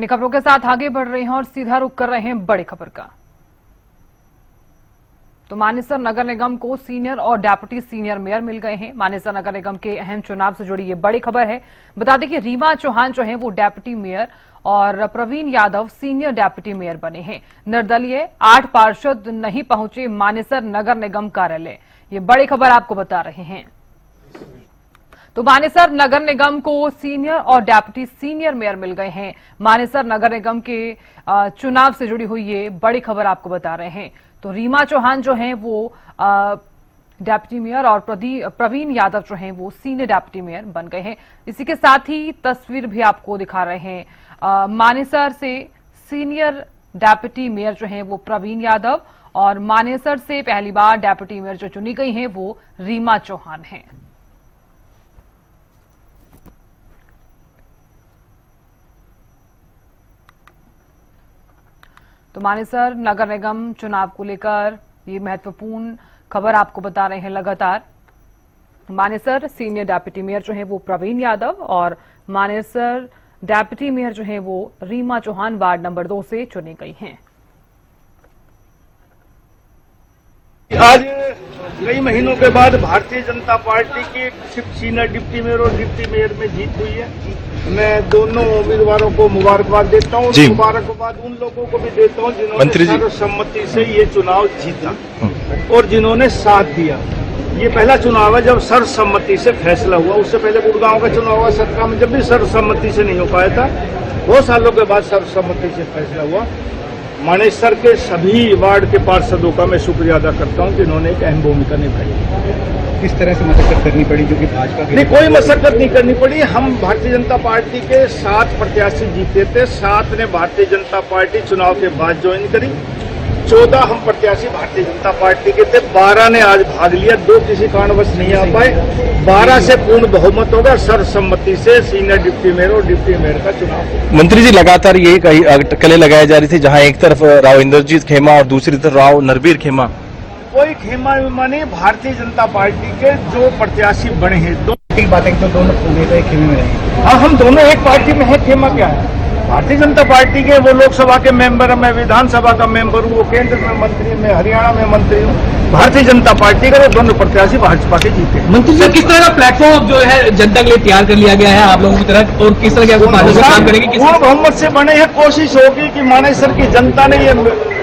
इन खबरों के साथ आगे बढ़ रहे हैं और सीधा रुख कर रहे हैं बड़ी खबर का। तो मानेसर नगर निगम को सीनियर और डेप्यूटी सीनियर मेयर मिल गए हैं। मानेसर नगर निगम के अहम चुनाव से जुड़ी ये बड़ी खबर है। बता दें कि रीमा चौहान जो है वो डेप्यूटी मेयर और Praveen Yadav senior deputy mayor बने हैं। निर्दलीय 8 पार्षद नहीं पहुंचे मानेसर नगर निगम कार्यालय, ये बड़ी खबर आपको बता रहे हैं। तो मानेसर नगर निगम को सीनियर और डेप्यूटी सीनियर मेयर मिल गए हैं। मानेसर नगर निगम के चुनाव से जुड़ी हुई ये बड़ी खबर आपको बता रहे हैं। तो रीमा चौहान जो हैं वो डेप्यूटी मेयर और प्रवीण यादव जो हैं वो सीनियर डेप्यूटी मेयर बन गए हैं। इसी के साथ ही तस्वीर भी आपको दिखा रहे हैं। मानेसर से सीनियर डेप्यूटी मेयर जो हैं वो प्रवीण यादव और मानेसर से पहली बार डेप्यूटी मेयर जो चुनी गई हैं वो रीमा चौहान हैं। तो मानेसर नगर निगम चुनाव को लेकर ये महत्वपूर्ण खबर आपको बता रहे हैं। लगातार मानेसर सीनियर डेप्यूटी मेयर जो है वो प्रवीण यादव और मानेसर डेप्यूटी मेयर जो है वो रीमा चौहान वार्ड नंबर 2 से चुनी गई हैं। आज कई महीनों के बाद भारतीय जनता पार्टी की सिर्फ सीनियर डिप्टी मेयर और डिप्टी मेयर में जीत हुई है। मैं दोनों उम्मीदवारों को मुबारकबाद देता हूँ। मुबारकबाद उन लोगों को भी देता हूँ जिन्होंने सर्वसम्मति से ये चुनाव जीता और जिन्होंने साथ दिया। ये पहला चुनाव है जब सर्वसम्मति से फैसला हुआ। उससे पहले गुड़गांव का चुनाव हुआ सतका में, जब भी सर्वसम्मति से नहीं हो पाया था। बहुत सालों के बाद सर्वसम्मति से फैसला हुआ। मानेसर के सभी वार्ड के पार्षदों का मैं शुक्रिया अदा करता हूं जिन्होंने एक अहम भूमिका निभाई। किस तरह से मशक्कत करनी पड़ी जो कि भाजपा की? नहीं, कोई मशक्कत नहीं करनी पड़ी। हम भारतीय जनता पार्टी के 7 प्रत्याशी जीते थे। 7 ने भारतीय जनता पार्टी चुनाव के बाद ज्वाइन करी। 14 हम प्रत्याशी भारतीय जनता पार्टी के थे। 12 ने आज भाग लिया, 2 किसी कारणवश नहीं आ पाए। 12 से पूर्ण बहुमत होगा। सर्वसम्मति से सीनियर डिप्टी मेयर और डिप्टी मेयर का चुनाव। मंत्री जी, लगातार यही अटकलें लगाई जा रही थी, जहां एक तरफ राव इंद्रजीत खेमा और दूसरी तरफ राव नरवीर खेमा। कोई खेमा विमा नहीं। भारतीय जनता पार्टी के जो प्रत्याशी बने हैं, ठीक बात है, तो दोनों नेता एक खेमे में रहेंगे। हाँ, हम दोनों एक पार्टी में हैं। खेमा क्या है? भारतीय जनता पार्टी के वो लोकसभा के मेंबर, मैं विधानसभा का मेंबर हूँ, वो केंद्र में मंत्री, मैं हरियाणा में मंत्री हूँ। भारतीय जनता पार्टी का वो दोनों प्रत्याशी भाजपा के जीते। मंत्री जी, किस तरह का प्लेटफॉर्म जो है जनता के लिए तैयार कर लिया गया है आप लोगों की तरफ, और किस तरह के काम करेंगे? पूर्ण बहुमत से बने हैं। कोशिश होगी कि मानेसर की जनता ने ये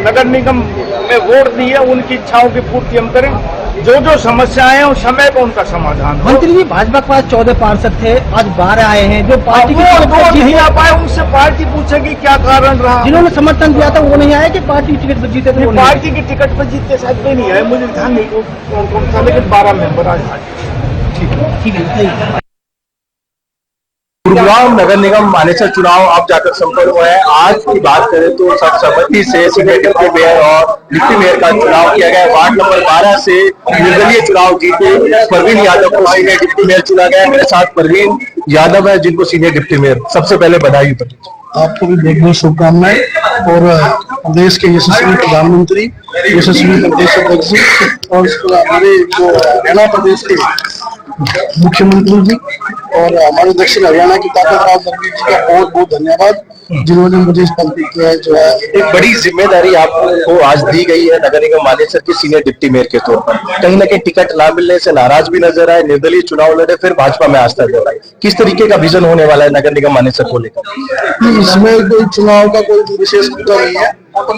नगर निगम में वोट दी है, उनकी इच्छाओं की पूर्ति हम करें। जो जो समस्याएं हैं उस समय पर उनका समाधान। मंत्री जी, भाजपा के पास 14 पार्षद थे, आज 12 आए हैं। जो पार्टी वो नहीं आ पाए, उनसे पार्टी पूछेगी क्या कारण रहा। जिन्होंने समर्थन दिया था वो नहीं आए कि पार्टी टिकट पर जीते थे? पार्टी की टिकट पर जीते शायद कोई नहीं आए, मुझे ध्यान नहीं कौन था, लेकिन 12 मेंबर आज ठीक है। गुरुग्राम नगर निगम मानेसर चुनाव अब जाकर संपन्न हुआ है। आज की बात करें तो सर्वसम्मति से सीनियर डिप्टी मेयर और डिप्टी मेयर का चुनाव किया गया। वार्ड नंबर 12 से निर्दलीय चुनाव जीते प्रवीण यादव को सीनियर डिप्टी मेयर चुना गया। मेरे साथ प्रवीण यादव है जिनको सीनियर डिप्टी मेयर। सबसे पहले बधाई। आपको भी बहुत बहुत शुभकामनाएं और प्रदेश के यशस्वी प्रधानमंत्री, यशस्वी प्रदेश अध्यक्ष और हमारे जो हरियाणा प्रदेश के मुख्यमंत्री जी और हमारे दक्षिण हरियाणा की ताकत राव नरवीर जी का बहुत बहुत धन्यवाद, जिन्होंने मुझे इस पद पे जो है एक बड़ी जिम्मेदारी आपको आज दी गई है नगर निगम मानेसर के सीनियर डिप्टी मेयर के तौर पर। कहीं ना कहीं टिकट ना मिलने से नाराज भी नजर आए, निर्दलीय चुनाव लड़े, फिर भाजपा में आस्था जताई। किस तरीके का विजन होने वाला है नगर निगम मानेसर को लेकर? इसमें कोई चुनाव का कोई विशेष मुद्दा नहीं है।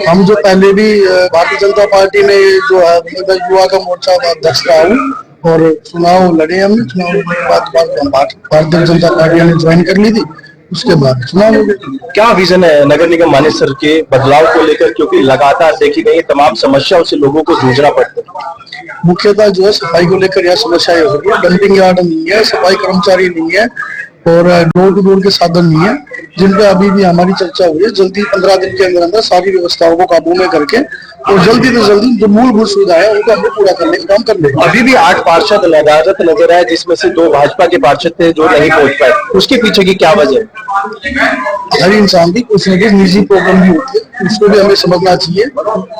हम जो पहले भी भारतीय जनता पार्टी में जो है युवा का मोर्चा का अध्यक्ष रहा हूँ और चुनाव लड़े हमने। चुनाव लड़ने के बाद भारतीय जनता पार्टी ने ज्वाइन कर ली थी, उसके बाद चुनाव हो गया। क्या विजन है नगर निगम मानेसर के बदलाव को लेकर, क्योंकि लगातार देखी गई तमाम समस्याओं से लोगों को जूझना पड़ता है? मुख्यतः जो है सफाई को लेकर यह समस्याएं हो रही है। डंपिंग यार्ड नहीं है, सफाई कर्मचारी नहीं है और डोर टू डोर के साधन नहीं है, जिन पे अभी भी हमारी चर्चा हुई है। जल्दी 15 दिन के अंदर अंदर सारी व्यवस्थाओं को काबू में करके और जल्दी से जल्दी जो मूलभूत सुविधा है उनको हमने पूरा करने का काम कर लेंगे। अभी भी 8 पार्षद नदारत नजर आए, जिसमें से 2 भाजपा के पार्षद थे जो नहीं पहुंच पाए। उसके पीछे की क्या वजह है? हर इंसान की कुछ न कुछ निजी प्रॉब्लम भी होती है, उसको भी हमें समझना चाहिए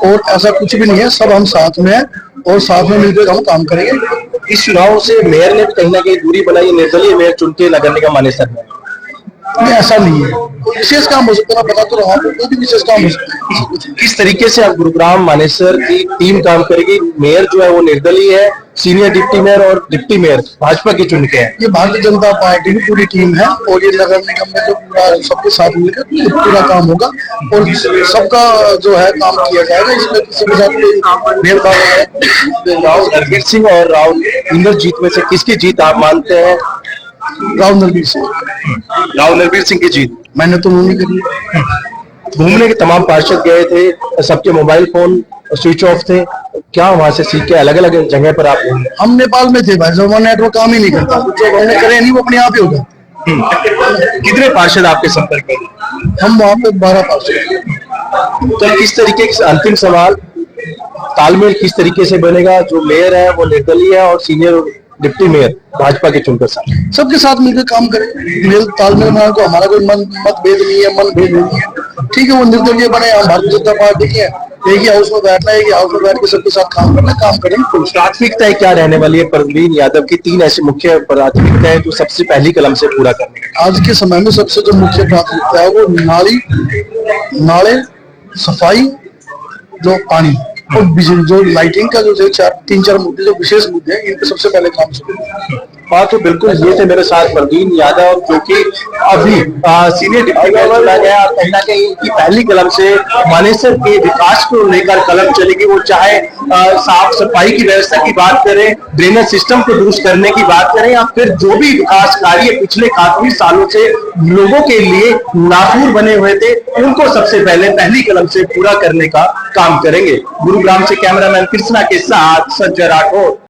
और ऐसा कुछ भी नहीं है। सब हम साथ में हैं और साथ में मिलकर हम काम करेंगे। इस चुनाव से मेयर ने कहीं ना कहीं दूरी बनाई, निर्दलीय मेयर चुनते नगर निगम मानेसर में। नहीं, ऐसा नहीं है, कोई विशेष काम हो सकता है, मैं बता तो रहा हूँ, कोई भी विशेष काम हो सकता है। किस तरीके से अब गुरुग्राम मानेसर की टीम काम करेगी? मेयर जो है वो निर्दलीय है, सीनियर डिप्टी मेयर और डिप्टी मेयर भाजपा के चुन के हैं। ये भारतीय जनता पार्टी की पूरी टीम है और ये नगर निगम में जो पूरा सबके साथ मिलकर पूरा काम होगा और सबका जो है काम किया जाएगा, इसमें किसी के साथ कोई भेदभाव नहीं है। राव नरवीर सिंह और राव इंद्रजीत में से किसकी जीत आप मानते हैं? राव नरवीर सिंह, राव नरवीर सिंह की जीत। मैंने तो नहीं करी। घूमने के तमाम पार्षद गए थे, सबके मोबाइल फोन स्विच ऑफ थे, क्या वहां से सीख के अलग अलग जगह पर आप घूमे? हम नेपाल में थे भाई, जब नेटवर्क काम ही नहीं करता, जो हमने करे नहीं वो अपने आप ही होगा। कितने पार्षद आपके संपर्क में? हम वहाँ पे 12 पार्षद। तो किस तरीके से, अंतिम सवाल, तालमेल किस तरीके से बनेगा? जो मेयर है वो निर्दलीय है और सीनियर डिप्टी मेयर भाजपा के चुनकर साथ सबके साथ मिलकर काम करें, मेल तालमेल बनाने को हमारा कोई मतभेद नहीं है, मनभेद नहीं है। ठीक है, वो निर्दलीय बने, हम भारतीय जनता पार्टी के हैं, एक ही हाउस में बैठना है, एक ही हाउस में बैठ के सबके साथ काम करना, काम करेंगे। प्राथमिकताएं क्या रहने वाली है? परवीन यादव की 3 ऐसी मुख्य प्राथमिकताएं जो सबसे पहली कलम से पूरा करने की। आज के समय में सबसे जो मुख्य प्राथमिकता है वो नाले, सफाई, जो पानी और बिजली, जो लाइटिंग का जो 3-4 मुद्दे जो विशेष मुद्दे हैं, इन पे सबसे पहले काम शुरू। हाँ, तो बिल्कुल ये थे मेरे साथ परवीन यादव, जो कि अभी सीनियर डिप्टी मेयर चुना गया। कहीं ना कहीं इनकी पहली कलम से मानेसर के विकास को लेकर कलम चलेगी। वो चाहे साफ सफाई की व्यवस्था की बात करें, ड्रेनेज सिस्टम को दुरुस्त करने की बात करें, या फिर जो भी विकास कार्य पिछले काफी सालों से लोगों के लिए नासूर बने हुए थे, उनको सबसे पहले पहली कलम से पूरा करने का काम करेंगे। गुरुग्राम से कैमरामैन कृष्णा के साथ संजय राठौर।